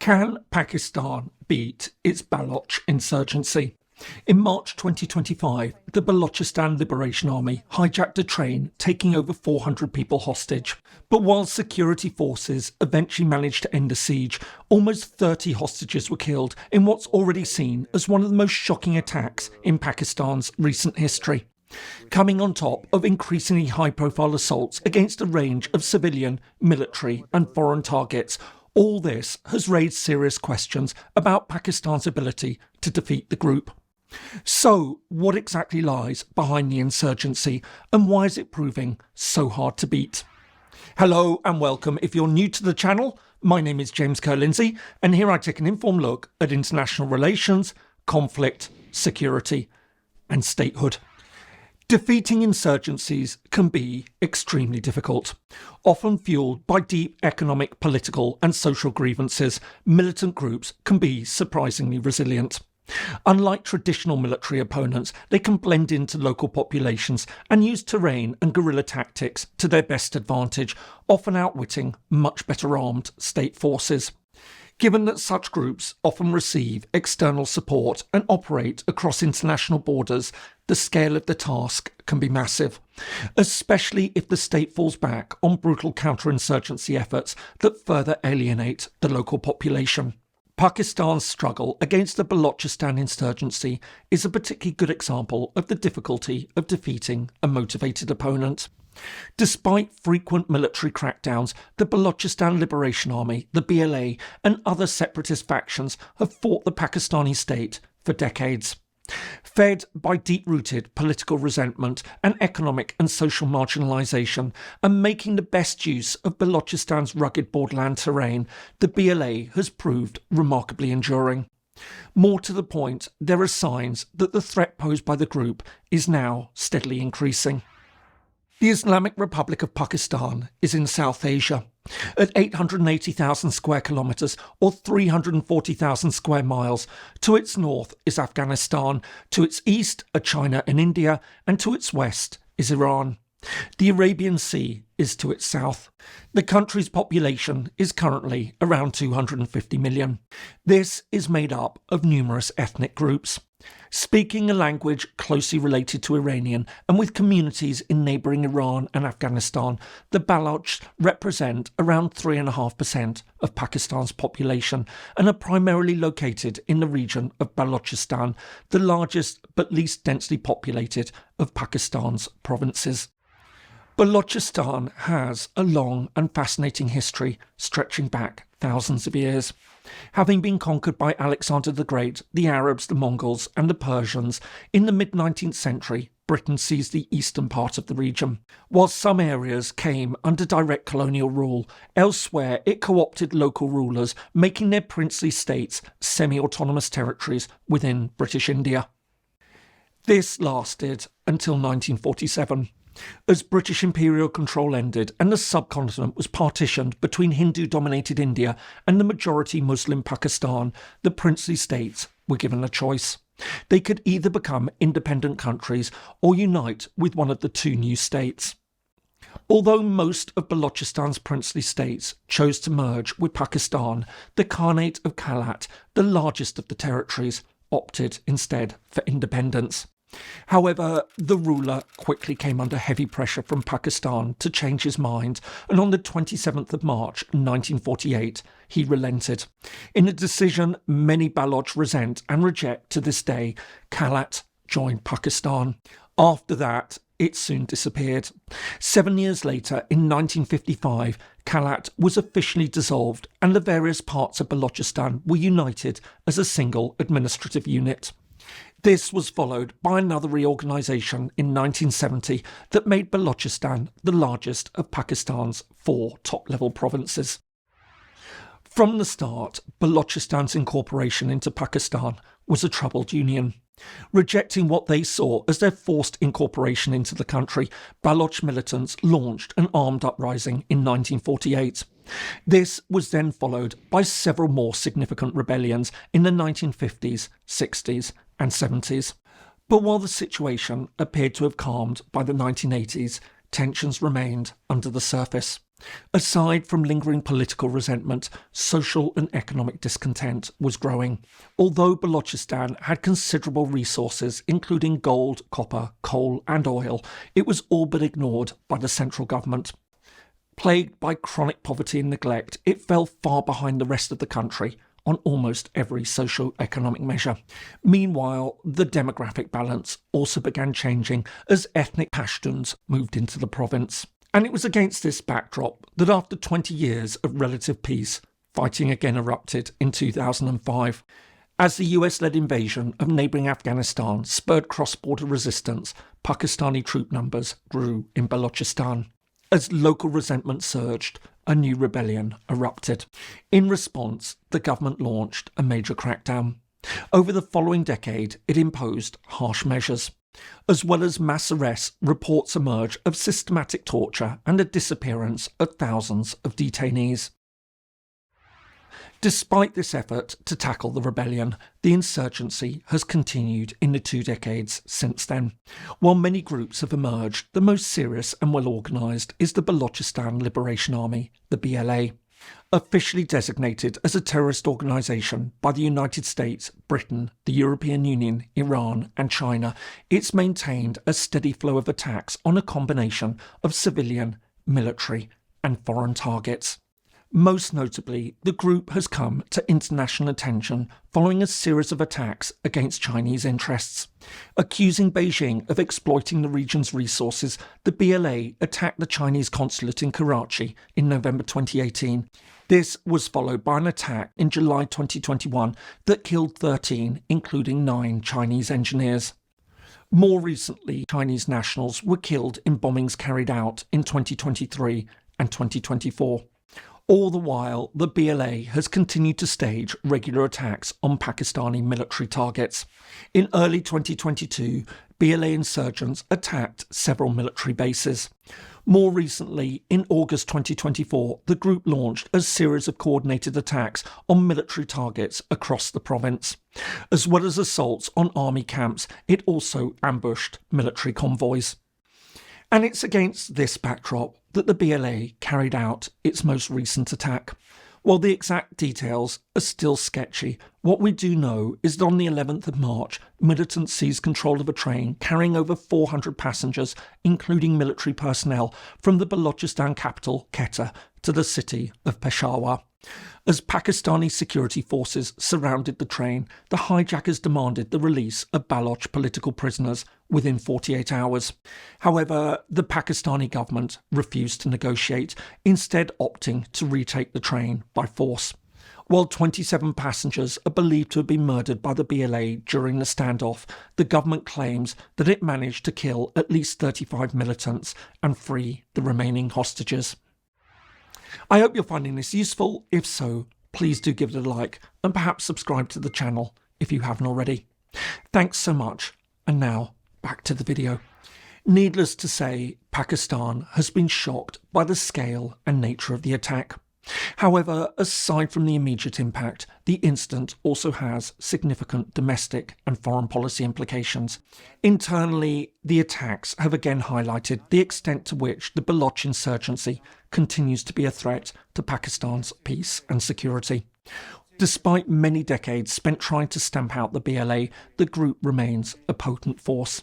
Can Pakistan beat its Baloch Insurgency? In March 2025, the Balochistan Liberation Army hijacked a train, taking over 400 people hostage. But while security forces eventually managed to end the siege, almost 30 hostages were killed in what's already seen as one of the most shocking attacks in Pakistan's recent history, coming on top of increasingly high-profile assaults against a range of civilian, military and foreign targets. All this has raised serious questions about Pakistan's ability to defeat the group. So, what exactly lies behind the insurgency, and why is it proving so hard to beat? Hello and welcome. If you're new to the channel, my name is James Ker-Lindsay, and here I take an informed look at international relations, conflict, security and statehood. Defeating insurgencies can be extremely difficult. Often fueled by deep economic, political and social grievances, militant groups can be surprisingly resilient. Unlike traditional military opponents, they can blend into local populations and use terrain and guerrilla tactics to their best advantage, often outwitting much better armed state forces. Given that such groups often receive external support and operate across international borders, the scale of the task can be massive, especially if the state falls back on brutal counterinsurgency efforts that further alienate the local population. Pakistan's struggle against the Balochistan Insurgency is a particularly good example of the difficulty of defeating a motivated opponent. Despite frequent military crackdowns, the Balochistan Liberation Army, the BLA, and other separatist factions have fought the Pakistani state for decades. Fed by deep-rooted political resentment and economic and social marginalisation, and making the best use of Balochistan's rugged borderland terrain, the BLA has proved remarkably enduring. More to the point, there are signs that the threat posed by the group is now steadily increasing. The Islamic Republic of Pakistan is in South Asia. At 880,000 square kilometres or 340,000 square miles. To its north is Afghanistan, to its east are China and India, and to its west is Iran. The Arabian Sea is to its south. The country's population is currently around 250 million. This is made up of numerous ethnic groups. Speaking a language closely related to Iranian and with communities in neighbouring Iran and Afghanistan, the Balochs represent around 3.5% of Pakistan's population and are primarily located in the region of Balochistan, the largest but least densely populated of Pakistan's provinces. Balochistan has a long and fascinating history stretching back thousands of years. Having been conquered by Alexander the Great, the Arabs, the Mongols and the Persians, in the mid-19th century, Britain seized the eastern part of the region. While some areas came under direct colonial rule, elsewhere it co-opted local rulers, making their princely states semi-autonomous territories within British India. This lasted until 1947. As British imperial control ended and the subcontinent was partitioned between Hindu-dominated India and the majority Muslim Pakistan, the princely states were given a choice. They could either become independent countries or unite with one of the two new states. Although most of Balochistan's princely states chose to merge with Pakistan, the Khanate of Kalat, the largest of the territories, opted instead for independence. However, the ruler quickly came under heavy pressure from Pakistan to change his mind, and on the 27th of March 1948 he relented. In a decision many Baloch resent and reject to this day, Kalat joined Pakistan. After that, it soon disappeared. 7 years later, in 1955, Kalat was officially dissolved and the various parts of Balochistan were united as a single administrative unit. This was followed by another reorganisation in 1970 that made Balochistan the largest of Pakistan's 4 top-level provinces. From the start, Balochistan's incorporation into Pakistan was a troubled union. Rejecting what they saw as their forced incorporation into the country, Baloch militants launched an armed uprising in 1948. This was then followed by several more significant rebellions in the 1950s, 60s and 70s. But while the situation appeared to have calmed by the 1980s, tensions remained under the surface. Aside from lingering political resentment, social and economic discontent was growing. Although Balochistan had considerable resources, including gold, copper, coal and oil, it was all but ignored by the central government. Plagued by chronic poverty and neglect, it fell far behind the rest of the country on almost every socio-economic measure. Meanwhile, the demographic balance also began changing as ethnic Pashtuns moved into the province. And it was against this backdrop that after 20 years of relative peace, fighting again erupted in 2005. As the US-led invasion of neighbouring Afghanistan spurred cross-border resistance, Pakistani troop numbers grew in Balochistan. As local resentment surged, a new rebellion erupted. In response, the government launched a major crackdown. Over the following decade, it imposed harsh measures. As well as mass arrests, reports emerge of systematic torture and the disappearance of thousands of detainees. Despite this effort to tackle the rebellion, the insurgency has continued in the 2 decades since then. While many groups have emerged, the most serious and well organised is the Balochistan Liberation Army, the BLA. Officially designated as a terrorist organisation by the United States, Britain, the European Union, Iran and China, it's maintained a steady flow of attacks on a combination of civilian, military and foreign targets. Most notably, the group has come to international attention following a series of attacks against Chinese interests. Accusing Beijing of exploiting the region's resources, the BLA attacked the Chinese consulate in Karachi in November 2018. This was followed by an attack in July 2021 that killed 13, including 9 Chinese engineers. More recently, Chinese nationals were killed in bombings carried out in 2023 and 2024. All the while, the BLA has continued to stage regular attacks on Pakistani military targets. In early 2022, BLA insurgents attacked several military bases. More recently, in August 2024, the group launched a series of coordinated attacks on military targets across the province. As well as assaults on army camps, it also ambushed military convoys. And it's against this backdrop that the BLA carried out its most recent attack. While the exact details are still sketchy, what we do know is that on the 11th of March, militants seized control of a train carrying over 400 passengers, including military personnel, from the Balochistan capital, Quetta, to the city of Peshawar. As Pakistani security forces surrounded the train, the hijackers demanded the release of Baloch political prisoners within 48 hours. However, the Pakistani government refused to negotiate, instead opting to retake the train by force. While 27 passengers are believed to have been murdered by the BLA during the standoff, the government claims that it managed to kill at least 35 militants and free the remaining hostages. I hope you're finding this useful. If so, please do give it a like and perhaps subscribe to the channel if you haven't already. Thanks so much. And now, back to the video. Needless to say, Pakistan has been shocked by the scale and nature of the attack. However, aside from the immediate impact, the incident also has significant domestic and foreign policy implications. Internally, the attacks have again highlighted the extent to which the Baloch Insurgency continues to be a threat to Pakistan's peace and security. Despite many decades spent trying to stamp out the BLA, the group remains a potent force.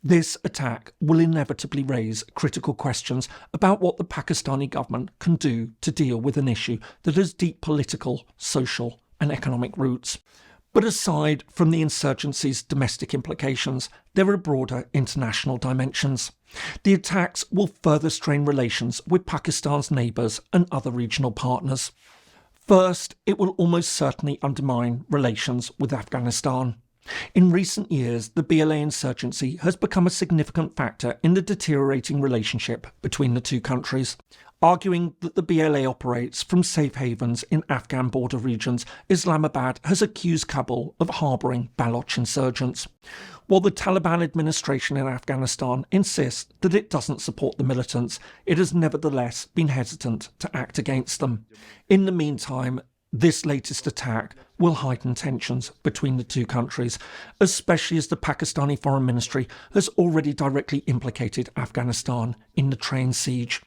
This attack will inevitably raise critical questions about what the Pakistani government can do to deal with an issue that has deep political, social and economic roots. But aside from the insurgency's domestic implications, there are broader international dimensions. The attacks will further strain relations with Pakistan's neighbours and other regional partners. First, it will almost certainly undermine relations with Afghanistan. In recent years, the BLA insurgency has become a significant factor in the deteriorating relationship between the two countries. Arguing that the BLA operates from safe havens in Afghan border regions, Islamabad has accused Kabul of harbouring Baloch insurgents. While the Taliban administration in Afghanistan insists that it doesn't support the militants, it has nevertheless been hesitant to act against them. In the meantime, this latest attack will heighten tensions between the two countries, especially as the Pakistani Foreign Ministry has already directly implicated Afghanistan in the train siege.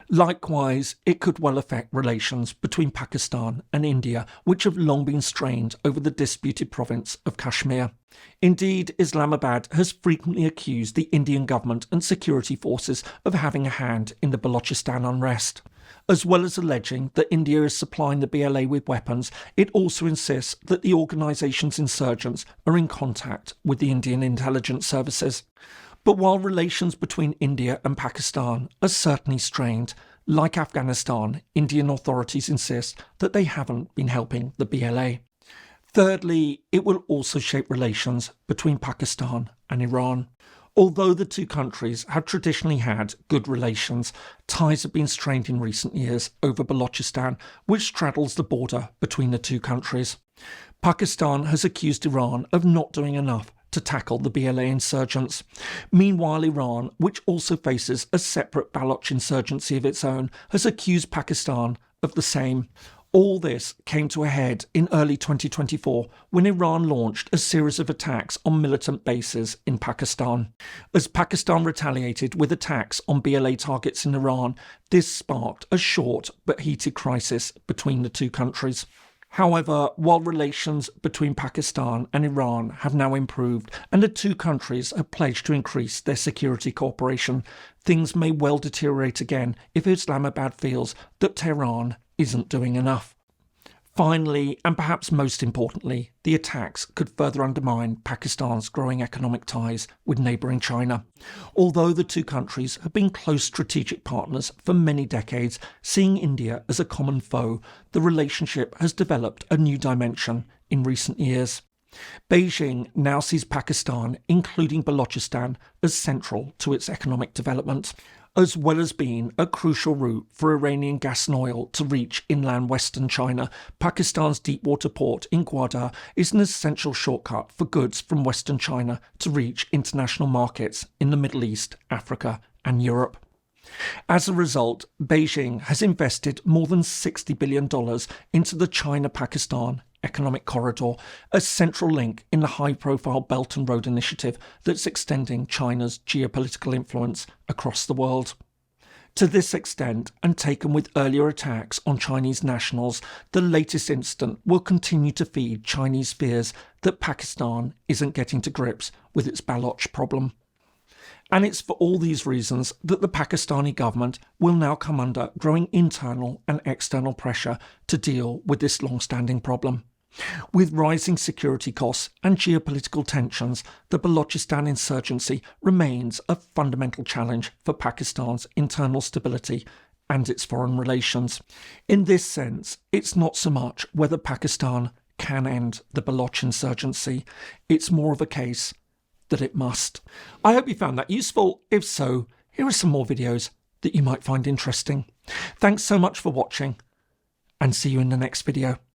Likewise, it could well affect relations between Pakistan and India, which have long been strained over the disputed province of Kashmir. Indeed, Islamabad has frequently accused the Indian government and security forces of having a hand in the Balochistan unrest. As well as alleging that India is supplying the BLA with weapons, it also insists that the organisation's insurgents are in contact with the Indian intelligence services. But while relations between India and Pakistan are certainly strained, like Afghanistan, Indian authorities insist that they haven't been helping the BLA. Thirdly, it will also shape relations between Pakistan and Iran. Although the two countries have traditionally had good relations, ties have been strained in recent years over Balochistan, which straddles the border between the two countries. Pakistan has accused Iran of not doing enough to tackle the BLA insurgents. Meanwhile, Iran, which also faces a separate Baloch insurgency of its own, has accused Pakistan of the same. All this came to a head in early 2024 when Iran launched a series of attacks on militant bases in Pakistan. As Pakistan retaliated with attacks on BLA targets in Iran, this sparked a short but heated crisis between the two countries. However, while relations between Pakistan and Iran have now improved and the two countries have pledged to increase their security cooperation, things may well deteriorate again if Islamabad feels that Tehran isn't doing enough. Finally, and perhaps most importantly, the attacks could further undermine Pakistan's growing economic ties with neighbouring China. Although the two countries have been close strategic partners for many decades, seeing India as a common foe, the relationship has developed a new dimension in recent years. Beijing now sees Pakistan, including Balochistan, as central to its economic development, as well as being a crucial route for Iranian gas and oil to reach inland western China. Pakistan's deepwater port in Gwadar is an essential shortcut for goods from western China to reach international markets in the Middle East, Africa and Europe. As a result, Beijing has invested more than $60 billion into the China-Pakistan Economic Corridor, a central link in the high-profile Belt and Road Initiative that's extending China's geopolitical influence across the world. To this extent, and taken with earlier attacks on Chinese nationals, the latest incident will continue to feed Chinese fears that Pakistan isn't getting to grips with its Baloch problem. And it's for all these reasons that the Pakistani government will now come under growing internal and external pressure to deal with this long-standing problem. With rising security costs and geopolitical tensions, the Balochistan Insurgency remains a fundamental challenge for Pakistan's internal stability and its foreign relations. In this sense, it's not so much whether Pakistan can end the Baloch Insurgency, it's more of a case that it must. I hope you found that useful. If so, here are some more videos that you might find interesting. Thanks so much for watching, and see you in the next video.